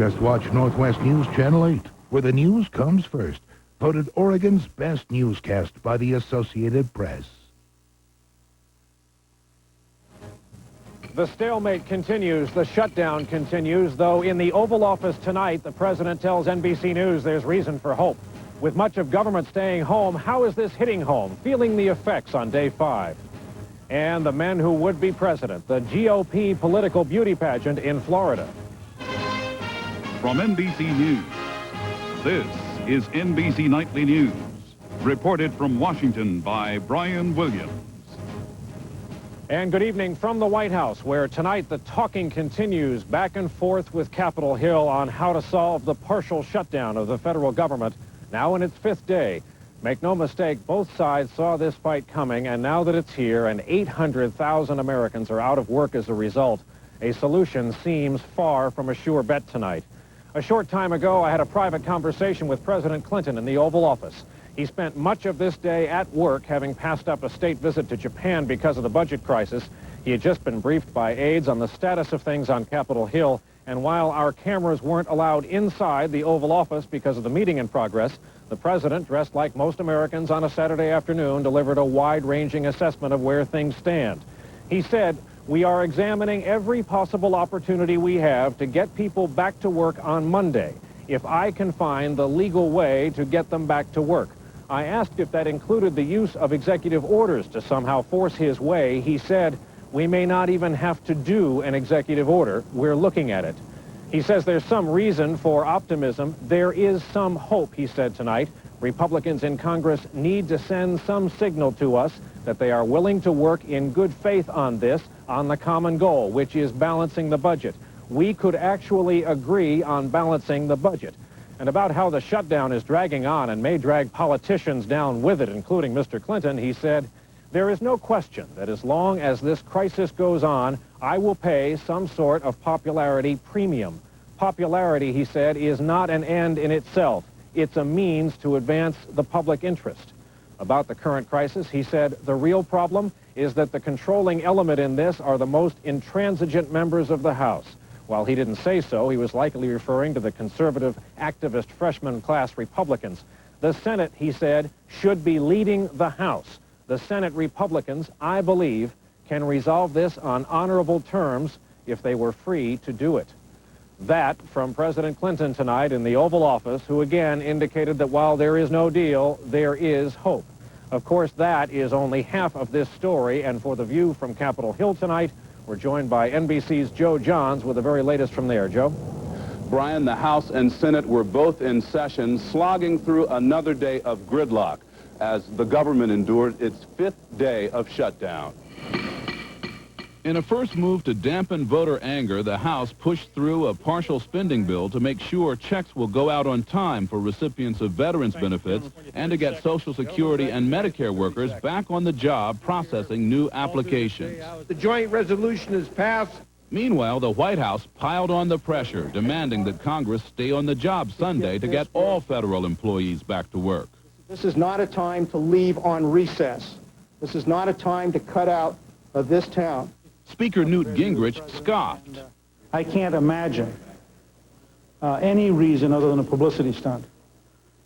Just watch Northwest News Channel 8, where the news comes first. Voted Oregon's best newscast by the Associated Press. The stalemate continues. The shutdown continues, though in the Oval Office tonight, the president tells NBC News there's reason for hope. With much of government staying home, how is this hitting home? Feeling the effects on day 5. And the men who would be president, the GOP political beauty pageant in Florida. From NBC News, this is NBC Nightly News, reported from Washington by Brian Williams. And good evening from the White House, where tonight the talking continues back and forth with Capitol Hill on how to solve the partial shutdown of the federal government, now in its 5th day. Make no mistake, both sides saw this fight coming, and now that it's here and 800,000 Americans are out of work as a result, a solution seems far from a sure bet tonight. A short time ago, I had a private conversation with President Clinton in the Oval Office. He spent much of this day at work, having passed up a state visit to Japan because of the budget crisis. He had just been briefed by aides on the status of things on Capitol Hill, and while our cameras weren't allowed inside the Oval Office because of the meeting in progress, the president, dressed like most Americans on a Saturday afternoon, delivered a wide-ranging assessment of where things stand. He said, "We are examining every possible opportunity we have to get people back to work on Monday, if I can find the legal way to get them back to work." I asked if that included the use of executive orders to somehow force his way. He said, "We may not even have to do an executive order. We're looking at it." He says there's some reason for optimism. There is some hope, he said tonight. Republicans in Congress need to send some signal to us that they are willing to work in good faith on this, on the common goal, which is balancing the budget. We could actually agree on balancing the budget. And about how the shutdown is dragging on and may drag politicians down with it, including Mr. Clinton, he said, "There is no question that as long as this crisis goes on, I will pay some sort of popularity premium. Popularity," he said, "is not an end in itself. It's a means to advance the public interest." About the current crisis, he said, "The real problem is that the controlling element in this are the most intransigent members of the House." While he didn't say so, he was likely referring to the conservative, activist freshman class Republicans. The Senate, he said, should be leading the House. The Senate Republicans, I believe, can resolve this on honorable terms if they were free to do it. That from President Clinton tonight in the Oval Office, who again indicated that while there is no deal, there is hope. Of course, that is only half of this story, and for the view from Capitol Hill tonight, we're joined by NBC's Joe Johns with the very latest from there. Joe? Brian, the House and Senate were both in session, slogging through another day of gridlock as the government endured its 5th day of shutdown. In a first move to dampen voter anger, the House pushed through a partial spending bill to make sure checks will go out on time for recipients of veterans benefits and to get Social Security and Medicare workers back on the job processing new applications. The joint resolution is passed. Meanwhile, the White House piled on the pressure, demanding that Congress stay on the job Sunday to get all federal employees back to work. This is not a time to leave on recess. This is not a time to cut out of this town. Speaker Newt Gingrich scoffed. I can't imagine any reason other than a publicity stunt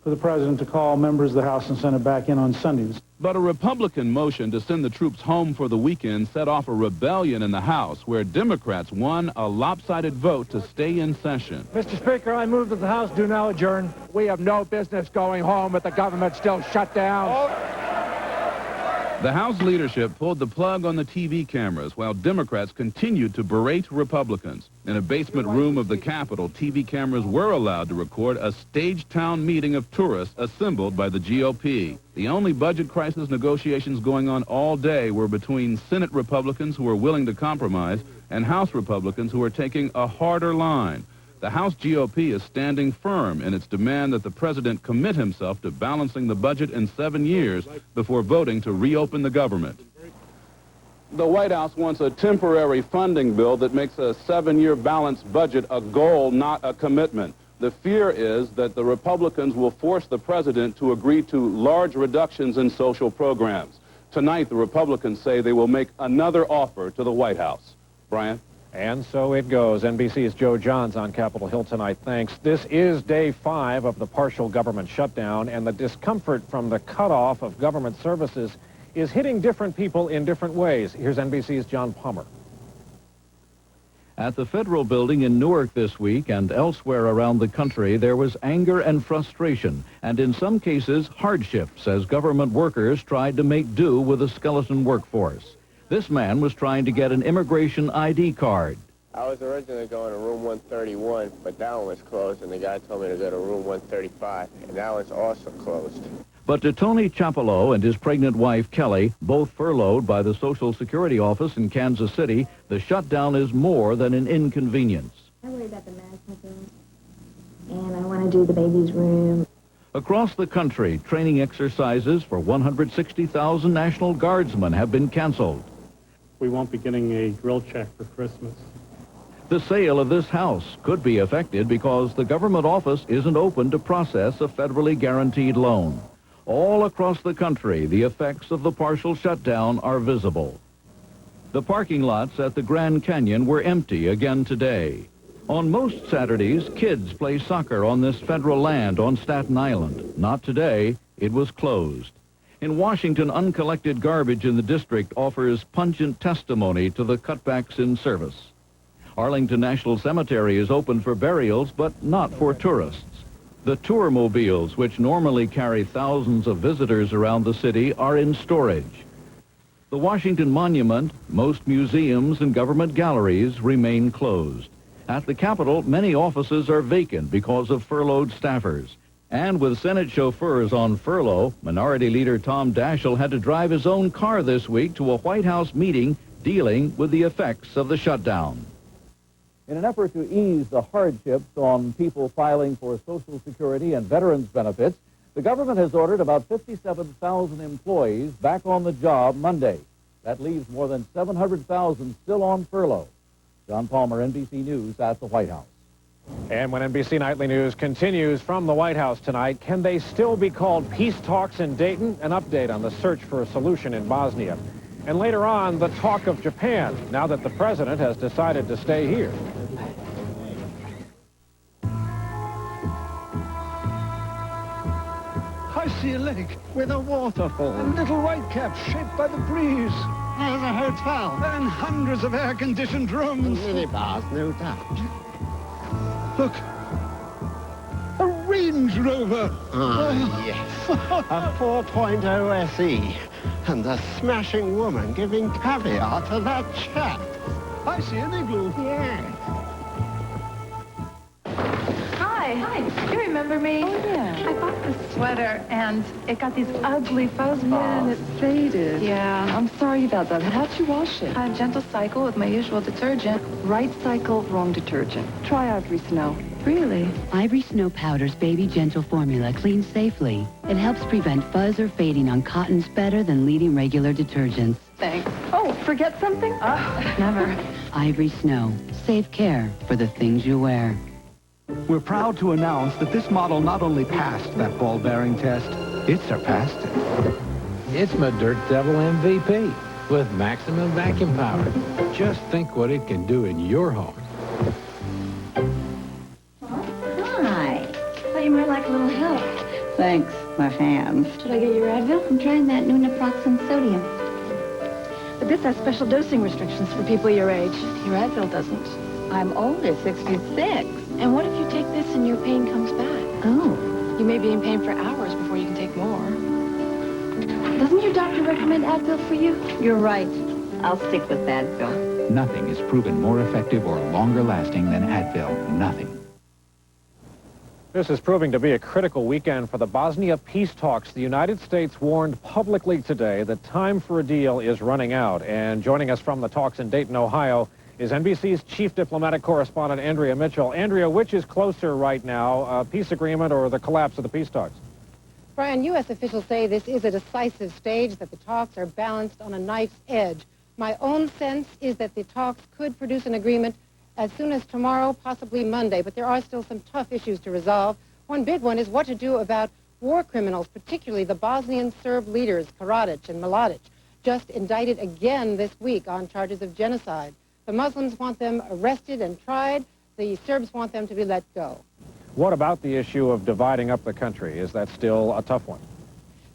for the president to call members of the House and Senate back in on Sundays. But a Republican motion to send the troops home for the weekend set off a rebellion in the House, where Democrats won a lopsided vote to stay in session. Mr. Speaker, I move that the House do now adjourn. We have no business going home with the government still shut down. The House leadership pulled the plug on the TV cameras while Democrats continued to berate Republicans. In a basement room of the Capitol, TV cameras were allowed to record a staged town meeting of tourists assembled by the GOP. The only budget crisis negotiations going on all day were between Senate Republicans who were willing to compromise and House Republicans who were taking a harder line. The House GOP is standing firm in its demand that the president commit himself to balancing the budget in 7 years before voting to reopen the government. The White House wants a temporary funding bill that makes a 7-year balanced budget a goal, not a commitment. The fear is that the Republicans will force the president to agree to large reductions in social programs. Tonight, the Republicans say they will make another offer to the White House. Brian? And so it goes. NBC's Joe Johns on Capitol Hill tonight. Thanks. This is day 5 of the partial government shutdown, and the discomfort from the cutoff of government services is hitting different people in different ways. Here's NBC's John Palmer. At the federal building in Newark this week and elsewhere around the country, there was anger and frustration, and in some cases, hardships as government workers tried to make do with a skeleton workforce. This man was trying to get an immigration ID card. I was originally going to room 131, but that one was closed, and the guy told me to go to room 135, and that one's also closed. But to Tony Chapello and his pregnant wife, Kelly, both furloughed by the Social Security office in Kansas City, the shutdown is more than an inconvenience. I worry about the management room, and I want to do the baby's room. Across the country, training exercises for 160,000 National Guardsmen have been canceled. We won't be getting a drill check for Christmas. The sale of this house could be affected because the government office isn't open to process a federally guaranteed loan. All across the country, the effects of the partial shutdown are visible. The parking lots at the Grand Canyon were empty again today. On most Saturdays, kids play soccer on this federal land on Staten Island. Not today. It was closed. In Washington, uncollected garbage in the district offers pungent testimony to the cutbacks in service. Arlington National Cemetery is open for burials, but not for tourists. The tourmobiles, which normally carry thousands of visitors around the city, are in storage. The Washington Monument, most museums and government galleries remain closed. At the Capitol, many offices are vacant because of furloughed staffers. And with Senate chauffeurs on furlough, Minority Leader Tom Daschle had to drive his own car this week to a White House meeting dealing with the effects of the shutdown. In an effort to ease the hardships on people filing for Social Security and veterans benefits, the government has ordered about 57,000 employees back on the job Monday. That leaves more than 700,000 still on furlough. John Palmer, NBC News at the White House. And when NBC Nightly News continues from the White House tonight, can they still be called peace talks in Dayton? An update on the search for a solution in Bosnia. And later on, the talk of Japan, now that the president has decided to stay here. I see a lake with a waterfall. A little white cap shaped by the breeze. There's a hotel. And hundreds of air-conditioned rooms. Minibars, no doubt. Look. A Range Rover. Yes. A 4.0 SE. And a smashing woman giving caviar to that chap. I see an igloo. Yes. Hi. You remember me? Oh, yeah. I bought this sweater, and it got these ugly fuzz balls. Yeah, and it faded. Yeah. I'm sorry about that. How'd you wash it? A gentle cycle with my usual detergent. Right cycle, wrong detergent. Try Ivory Snow. Really? Ivory Snow Powder's Baby Gentle formula cleans safely. It helps prevent fuzz or fading on cottons better than leading regular detergents. Thanks. Oh, forget something? Never. Ivory Snow. Safe care for the things you wear. We're proud to announce that this model not only passed that ball bearing test, it surpassed it. It's my Dirt Devil MVP with maximum vacuum power. Just think what it can do in your home. Hi. Thought you might like a little help. Thanks, my hands. Should I get your Advil? I'm trying that new naproxen sodium. But this has special dosing restrictions for people your age. Your Advil doesn't. I'm only 66. And what if you take this and your pain comes back? Oh. You may be in pain for hours before you can take more. Doesn't your doctor recommend Advil for you? You're right. I'll stick with Advil. Nothing is proven more effective or longer lasting than Advil. Nothing. This is proving to be a critical weekend for the Bosnia peace talks. The United States warned publicly today that time for a deal is running out. And joining us from the talks in Dayton, Ohio, is NBC's chief diplomatic correspondent, Andrea Mitchell. Andrea, which is closer right now, a peace agreement or the collapse of the peace talks? Brian, U.S. officials say this is a decisive stage, that the talks are balanced on a knife's edge. My own sense is that the talks could produce an agreement as soon as tomorrow, possibly Monday, but there are still some tough issues to resolve. One big one is what to do about war criminals, particularly the Bosnian Serb leaders, Karadzic and Mladic, just indicted again this week on charges of genocide. The Muslims want them arrested and tried. The Serbs want them to be let go. What about the issue of dividing up the country? Is that still a tough one?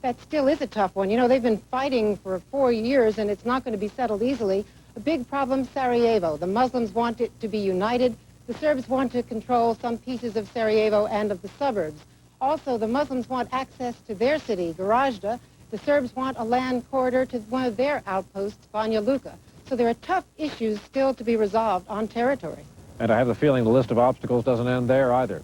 That still is a tough one. You know, they've been fighting for 4 years, and it's not going to be settled easily. A big problem, Sarajevo. The Muslims want it to be united. The Serbs want to control some pieces of Sarajevo and of the suburbs. Also, the Muslims want access to their city, Gorazda. The Serbs want a land corridor to one of their outposts, Banja Luka. So there are tough issues still to be resolved on territory. And I have the feeling the list of obstacles doesn't end there either.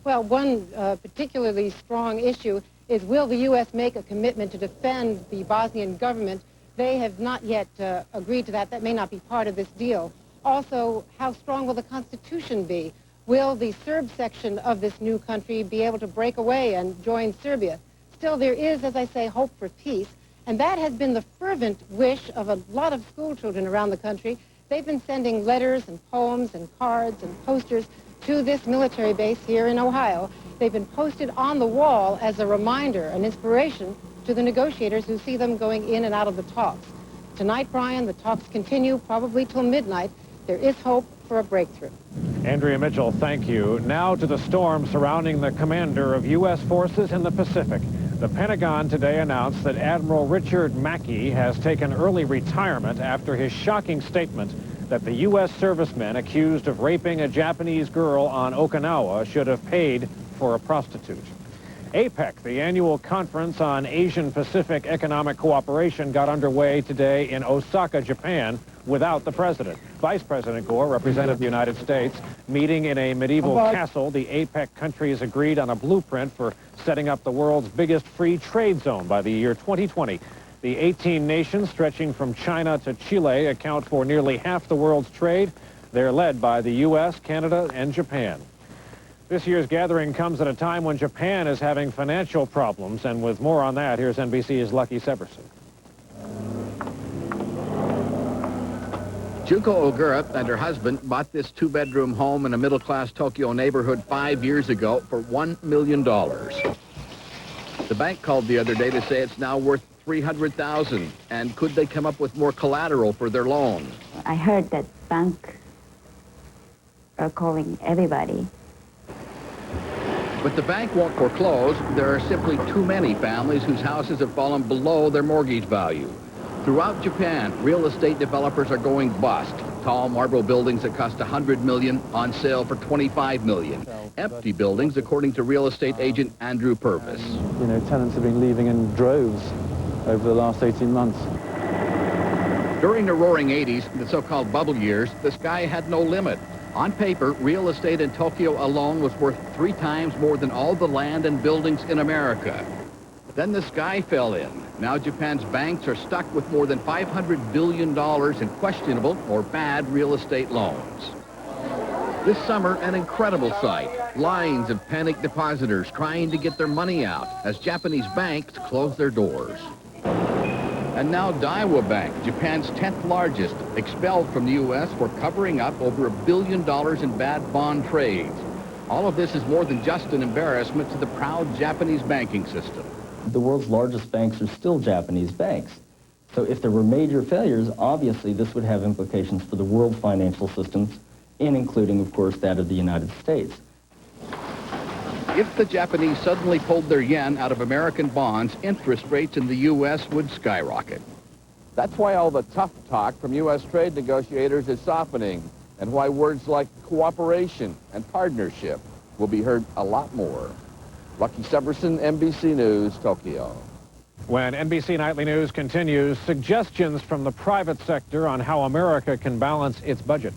Well, one particularly strong issue is, will the U.S. make a commitment to defend the Bosnian government? They have not yet agreed to that. That may not be part of this deal. Also, how strong will the Constitution be? Will the Serb section of this new country be able to break away and join Serbia? Still, there is, as I say, hope for peace. And that has been the fervent wish of a lot of school children around the country. They've been sending letters and poems and cards and posters to this military base here in Ohio. They've been posted on the wall as a reminder, an inspiration to the negotiators who see them going in and out of the talks. Tonight, Brian, the talks continue probably till midnight. There is hope for a breakthrough. Andrea Mitchell, thank you. Now to the storm surrounding the commander of U.S. forces in the Pacific. The Pentagon today announced that Admiral Richard Mackey has taken early retirement after his shocking statement that the U.S. servicemen accused of raping a Japanese girl on Okinawa should have paid for a prostitute. APEC, the annual conference on Asian-Pacific economic cooperation, got underway today in Osaka, Japan, without the president. Vice President Gore represented the United States. Meeting in a medieval castle, the APEC countries agreed on a blueprint for setting up the world's biggest free trade zone by the year 2020. The 18 nations, stretching from China to Chile, account for nearly half the world's trade. They're led by the U.S., Canada, and Japan. This year's gathering comes at a time when Japan is having financial problems, and with more on that, here's NBC's Lucky Severson. Juko Ogura and her husband bought this two-bedroom home in a middle-class Tokyo neighborhood 5 years ago for $1 million. The bank called the other day to say it's now worth $300,000, and could they come up with more collateral for their loan? I heard that banks are calling everybody. But the bank won't foreclose. There are simply too many families whose houses have fallen below their mortgage value. Throughout Japan, real estate developers are going bust. Tall marble buildings that cost $100 million on sale for $25 million. Empty buildings, according to real estate agent Andrew Purvis. You know, tenants have been leaving in droves over the last 18 months. During the roaring 80s, the so-called bubble years, the sky had no limit. On paper, real estate in Tokyo alone was worth 3 times more than all the land and buildings in America. Then the sky fell in. Now Japan's banks are stuck with more than $500 billion in questionable or bad real estate loans. This summer, an incredible sight. Lines of panicked depositors trying to get their money out as Japanese banks close their doors. And now Daiwa Bank, Japan's 10th largest, expelled from the U.S. for covering up over $1 billion in bad bond trades. All of this is more than just an embarrassment to the proud Japanese banking system. The world's largest banks are still Japanese banks. So if there were major failures, obviously this would have implications for the world financial systems, and including, of course, that of the United States. If the Japanese suddenly pulled their yen out of American bonds, interest rates in the U.S. would skyrocket. That's why all the tough talk from U.S. trade negotiators is softening, and why words like cooperation and partnership will be heard a lot more. Lucky Severson, NBC News, Tokyo. When NBC Nightly News continues, suggestions from the private sector on how America can balance its budget.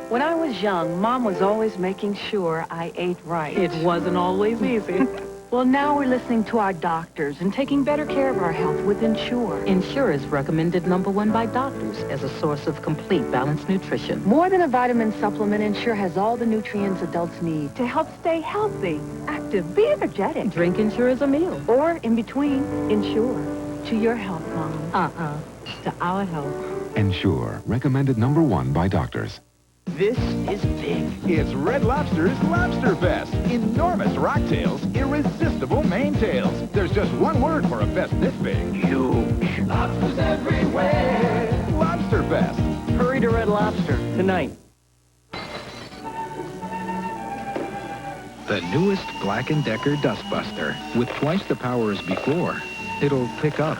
When I was young, Mom was always making sure I ate right. It wasn't always easy. Well, now we're listening to our doctors and taking better care of our health with Ensure. Ensure is recommended #1 by doctors as a source of complete balanced nutrition. More than a vitamin supplement, Ensure has all the nutrients adults need to help stay healthy, active, be energetic. Drink Ensure as a meal. Or in between, Ensure. To your health, Mom. To our health. Ensure, recommended #1 by doctors. This is big. It's Red Lobster's Lobster Fest. Enormous rocktails, irresistible maintails. There's just one word for a fest this big. Huge. Lobsters everywhere. Fest. Hurry to Red Lobster tonight. The newest Black & Decker Dustbuster. With twice the power as before, it'll pick up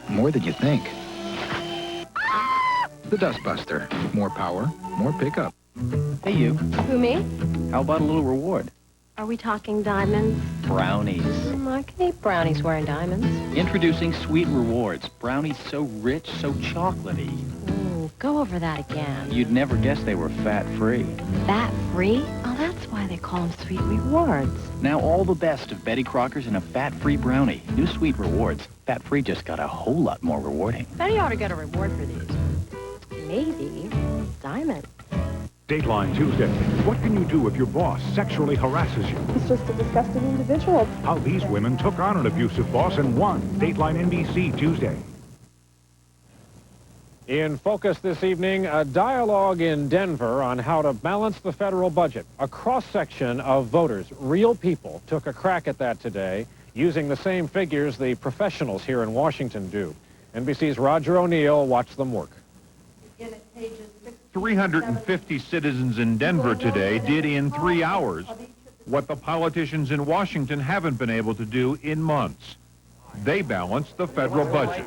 more than you think. The Dustbuster. More power, more pickup. Hey, you. Who, me? How about a little reward? Are we talking diamonds? Brownies. I can eat brownies wearing diamonds. Introducing Sweet Rewards. Brownies so rich, so chocolatey. Ooh, go over that again. You'd never guess they were fat-free. Fat-free? Oh, that's why they call them Sweet Rewards. Now all the best of Betty Crocker's in a fat-free brownie. New Sweet Rewards. Fat-free just got a whole lot more rewarding. Betty ought to get a reward for these. Maybe diamond. Dateline Tuesday. What can you do if your boss sexually harasses you? He's just a disgusting individual. How these women took on an abusive boss and won. Dateline NBC Tuesday. In focus this evening, a dialogue in Denver on how to balance the federal budget. A cross-section of voters, real people, took a crack at that today, using the same figures the professionals here in Washington do. NBC's Roger O'Neill watched them work. 350 citizens in Denver today did in 3 hours what the politicians in Washington haven't been able to do in months. They balanced the federal budget.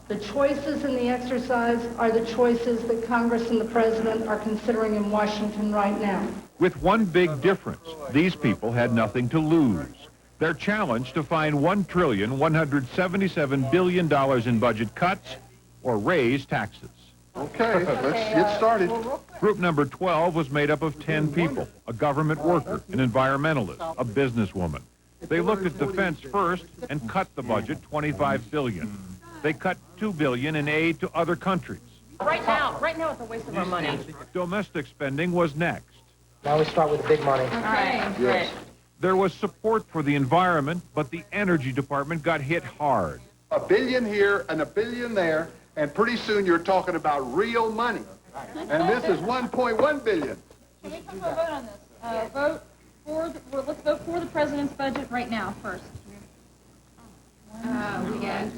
The choices in the exercise are the choices that Congress and the President are considering in Washington right now. With one big difference, these people had nothing to lose. Their challenge to find $1,177 billion in budget cuts or raise taxes. Okay, let's get started. Group number 12 was made up of 10 people, a government worker, an environmentalist, a businesswoman. They looked at defense first and cut the budget $25 billion. They cut $2 billion in aid to other countries. Right now it's a waste of our money. Domestic spending was next. Now we start with the big money. Okay. Yes. There was support for the environment, but the Energy Department got hit hard. $1 billion here and $1 billion there, and pretty soon you're talking about real money. And this is $1.1 billion. Can we come to a vote on this? Let's vote for the president's budget right now first. Guys,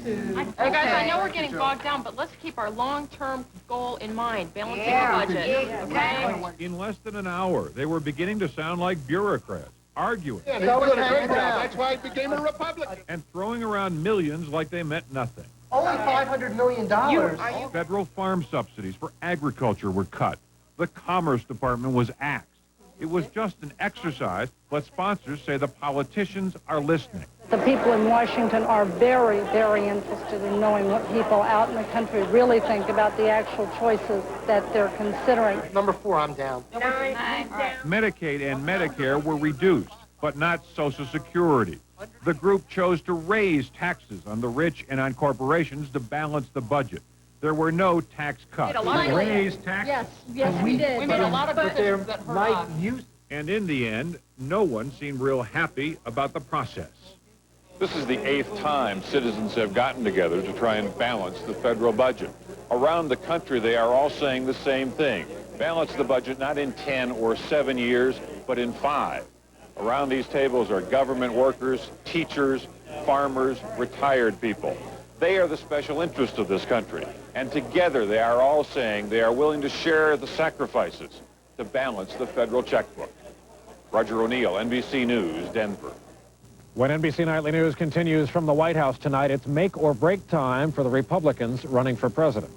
I know we're getting bogged down, but let's keep our long-term goal in mind, balancing the budget. Okay? In less than an hour, they were beginning to sound like bureaucrats, arguing. Yeah, he's doing a good job. That's why he became a Republican. And throwing around millions like they meant nothing. Only $500 million. Federal farm subsidies for agriculture were cut. The Commerce Department was axed. It was just an exercise, but sponsors say the politicians are listening. The people in Washington are very, very interested in knowing what people out in the country really think about the actual choices that they're considering. Number 4, I'm down. Medicaid and Medicare were reduced, but not Social Security. The group chose to raise taxes on the rich and on corporations to balance the budget. There were no tax cuts. Raise taxes. Yes, we did. We made a lot of decisions that hurt us. And in the end, no one seemed real happy about the process. This is the 8th time citizens have gotten together to try and balance the federal budget. Around the country, they are all saying the same thing. Balance the budget not in 10 or 7 years, but in 5. Around these tables are government workers, teachers, farmers, retired people. They are the special interest of this country. And together they are all saying they are willing to share the sacrifices to balance the federal checkbook. Roger O'Neill, NBC News, Denver. When NBC Nightly News continues from the White House tonight, it's make or break time for the Republicans running for president.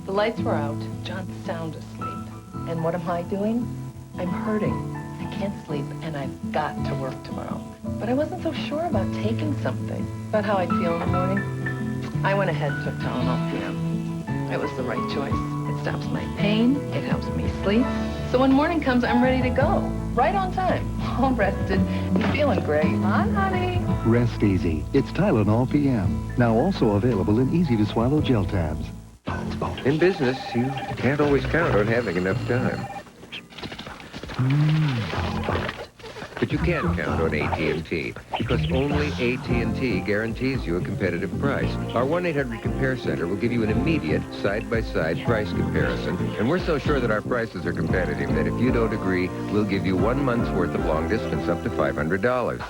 The lights were out. John's sound asleep. And what am I doing? I'm hurting. I can't sleep, and I've got to work tomorrow. But I wasn't so sure about taking something, about how I'd feel in the morning. I went ahead and took Tylenol PM. It was the right choice. It stops my pain. It helps me sleep. So when morning comes, I'm ready to go. Right on time. All rested and feeling great. Hi, honey. Rest easy. It's Tylenol PM. Now also available in easy-to-swallow gel tabs. In business, you can't always count on having enough time. But you can count on AT&T, because only AT&T guarantees you a competitive price. Our 1-800-COMPARE Center will give you an immediate side-by-side price comparison, and we're so sure that our prices are competitive that if you don't agree, we'll give you 1 month's worth of long distance up to $500.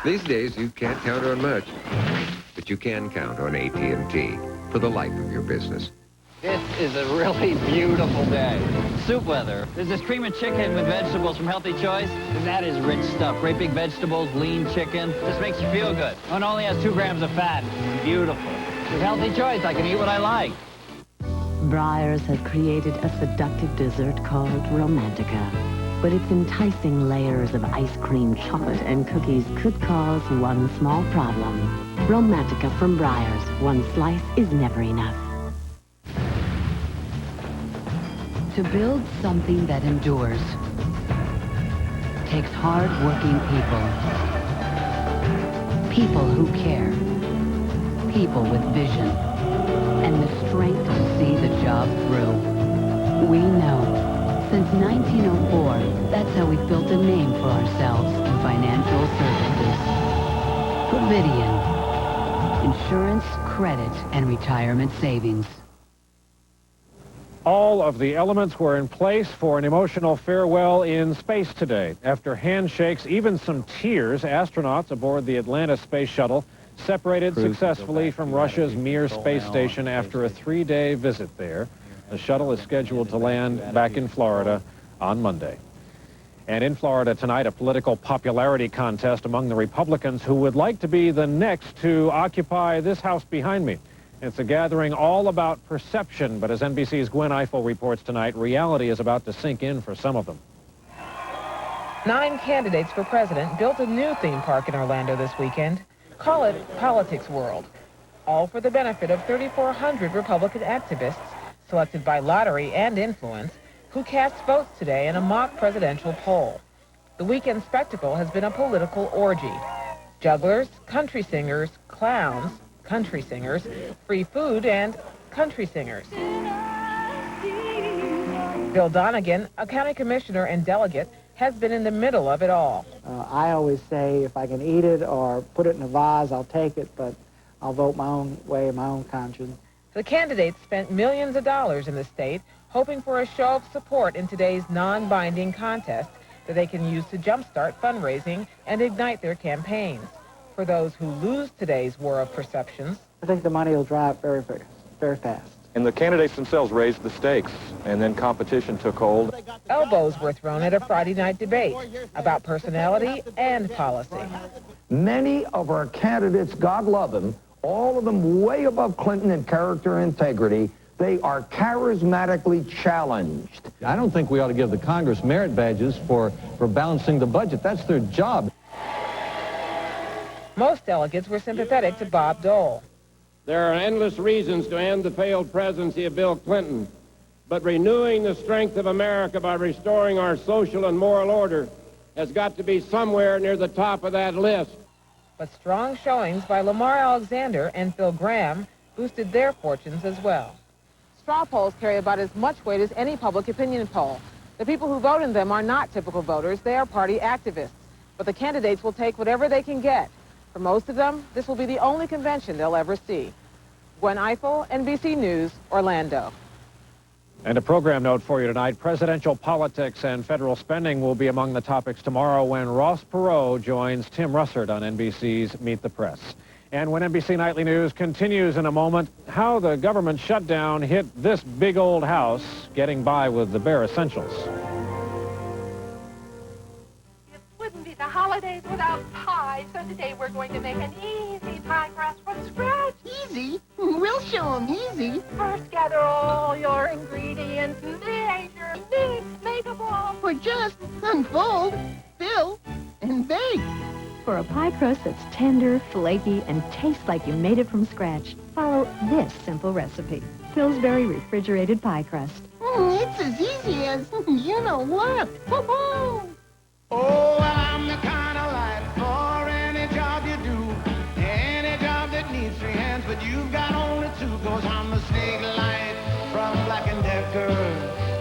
These days, you can't count on much, but you can count on AT&T for the life of your business. This is a really beautiful day. Soup weather. There's this cream of chicken with vegetables from Healthy Choice. That is rich stuff. Great big vegetables, lean chicken. Just makes you feel good. And only has 2 grams of fat. Beautiful. With Healthy Choice, I can eat what I like. Breyers has created a seductive dessert called Romantica. But its enticing layers of ice cream, chocolate, and cookies could cause one small problem. Romantica from Breyers. One slice is never enough. To build something that endures takes hard-working people. People who care. People with vision. And the strength to see the job through. We know. Since 1904, that's how we've built a name for ourselves in financial services. Covidian. Insurance, credit, and retirement savings. All of the elements were in place for an emotional farewell in space today. After handshakes, even some tears, astronauts aboard the Atlantis space shuttle separated successfully from Russia's Mir space station after a 3-day visit there. The shuttle is scheduled to land back in Florida on Monday. And in Florida tonight, a political popularity contest among the Republicans who would like to be the next to occupy this house behind me. It's a gathering all about perception, but as NBC's Gwen Eiffel reports tonight, reality is about to sink in for some of them. 9 candidates for president built a new theme park in Orlando this weekend. Call it Politics World. All for the benefit of 3,400 Republican activists selected by lottery and influence who cast votes today in a mock presidential poll. The weekend spectacle has been a political orgy. Jugglers, country singers, clowns, country singers, free food, and country singers. Bill Donegan, a county commissioner and delegate, has been in the middle of it all. I always say if I can eat it or put it in a vase, I'll take it, but I'll vote my own way, my own conscience. The candidates spent millions of dollars in the state hoping for a show of support in today's non-binding contest that they can use to jumpstart fundraising and ignite their campaigns. For those who lose today's war of perceptions, I think the money will dry up very, very fast. And the candidates themselves raised the stakes, and then competition took hold. Elbows were thrown at a Friday night debate about personality and policy. Many of our candidates, God love them, all of them way above Clinton in character and integrity, they are charismatically challenged. I don't think we ought to give the Congress merit badges for balancing the budget. That's their job. Most delegates were sympathetic to Bob Dole. There are endless reasons to end the failed presidency of Bill Clinton, but renewing the strength of America by restoring our social and moral order has got to be somewhere near the top of that list. But strong showings by Lamar Alexander and Phil Gramm boosted their fortunes as well. Straw polls carry about as much weight as any public opinion poll. The people who vote in them are not typical voters. They are party activists. But the candidates will take whatever they can get. For most of them, this will be the only convention they'll ever see. Gwen Eiffel, NBC News, Orlando. And a program note for you tonight. Presidential politics and federal spending will be among the topics tomorrow when Ross Perot joins Tim Russert on NBC's Meet the Press. And when NBC Nightly News continues in a moment, how the government shutdown hit this big old house, getting by with the bare essentials. It wouldn't be the holidays without pie, so today we're going to make an easy pie crust from scratch. Easy? We'll show them easy. First, gather all your ingredients, measure, mix, make a ball. Or just unfold, fill, and bake. For a pie crust that's tender, flaky, and tastes like you made it from scratch, follow this simple recipe. Pillsbury refrigerated pie crust. It's as easy as you know what. Woo-hoo! Oh, well, I'm the kind of light for any job you do. Any job that needs 3 hands, but you've got only 2. 'Cause I'm the snake light from Black & Decker.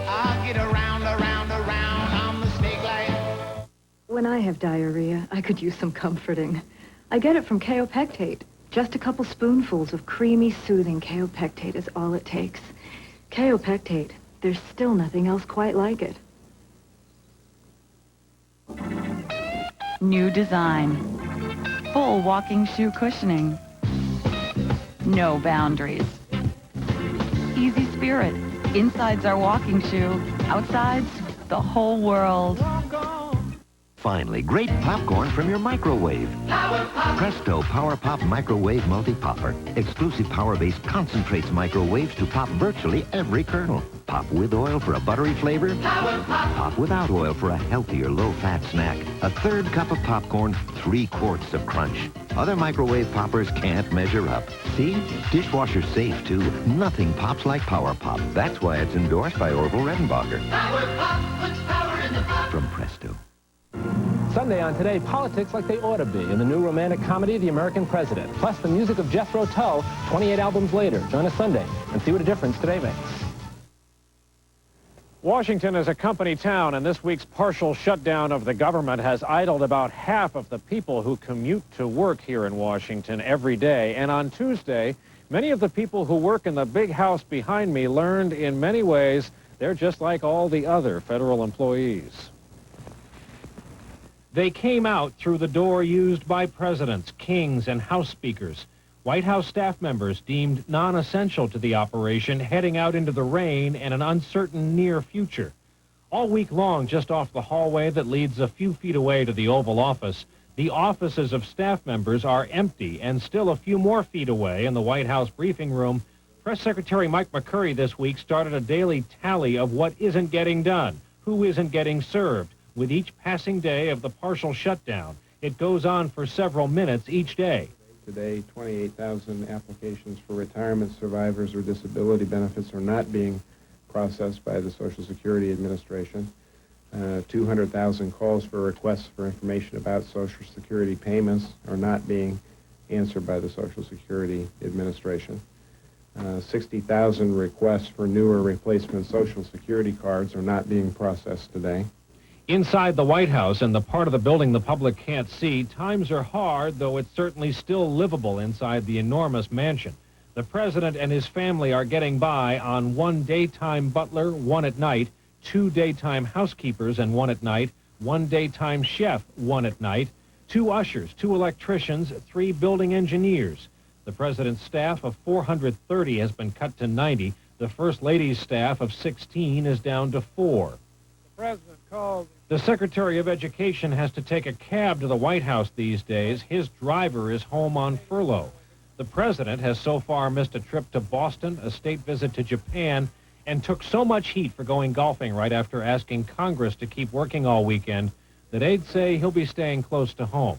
I'll get around, I'm the snake light. when I have diarrhea, I could use some comforting. I get it from kaopectate. Just a couple spoonfuls of creamy, soothing kaopectate is all it takes. Kaopectate. There's still nothing else quite like it. New design. Full walking shoe cushioning. No boundaries. Easy spirit. Inside's our walking shoe. Outside's the whole world. Finally, great popcorn from your microwave. Presto Power Pop Microwave Multi-Popper. Exclusive power-based concentrates microwaves to pop virtually every kernel. Pop with oil for a buttery flavor. Pop without oil for a healthier, low-fat snack. A third cup of popcorn, 3 quarts of crunch. Other microwave poppers can't measure up. See? Dishwasher safe, too. Nothing pops like Power Pop. That's why it's endorsed by Orville Redenbacher. Power Pop puts power in the pop. From Presto. Sunday on Today, politics like they ought to be in the new romantic comedy, The American President. Plus the music of Jethro Tull, 28 albums later. Join us Sunday and see what a difference today makes. Washington is a company town, and this week's partial shutdown of the government has idled about half of the people who commute to work here in Washington every day. And on Tuesday, many of the people who work in the big house behind me learned in many ways they're just like all the other federal employees. They came out through the door used by presidents, kings, and House speakers. White House staff members deemed non-essential to the operation, heading out into the rain and an uncertain near future. All week long, just off the hallway that leads a few feet away to the Oval Office, the offices of staff members are empty, and still a few more feet away in the White House briefing room, Press Secretary Mike McCurry this week started a daily tally of what isn't getting done, who isn't getting served, with each passing day of the partial shutdown. It goes on for several minutes each day. Today, 28,000 applications for retirement, survivors, or disability benefits are not being processed by the Social Security Administration. 200,000 calls for requests for information about Social Security payments are not being answered by the Social Security Administration. 60,000 requests for new or replacement Social Security cards are not being processed today. Inside the White House, in the part of the building the public can't see, times are hard, though it's certainly still livable inside the enormous mansion. The president and his family are getting by on 1 daytime butler, 1 at night, 2 daytime housekeepers and 1 at night, 1 daytime chef, 1 at night, 2 ushers, 2 electricians, 3 building engineers. The president's staff of 430 has been cut to 90. The First Lady's staff of 16 is down to 4. The president called. The Secretary of Education has to take a cab to the White House these days. His driver is home on furlough. The president has so far missed a trip to Boston, a state visit to Japan, and took so much heat for going golfing right after asking Congress to keep working all weekend that aides say he'll be staying close to home.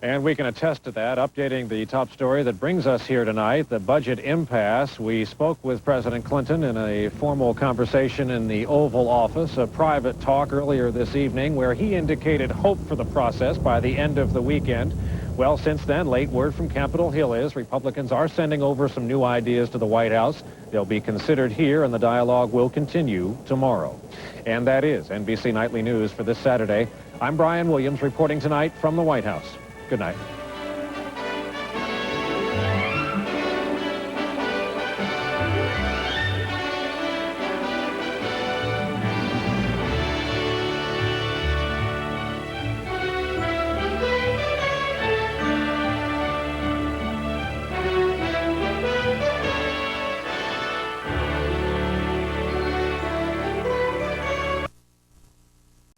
And we can attest to that, updating the top story that brings us here tonight, the budget impasse. We spoke with President Clinton in a formal conversation in the Oval Office, a private talk earlier this evening where he indicated hope for the process by the end of the weekend. Well, since then, late word from Capitol Hill is Republicans are sending over some new ideas to the White House. They'll be considered here, and the dialogue will continue tomorrow. And that is NBC Nightly News for this Saturday. I'm Brian Williams reporting tonight from the White House. Good night.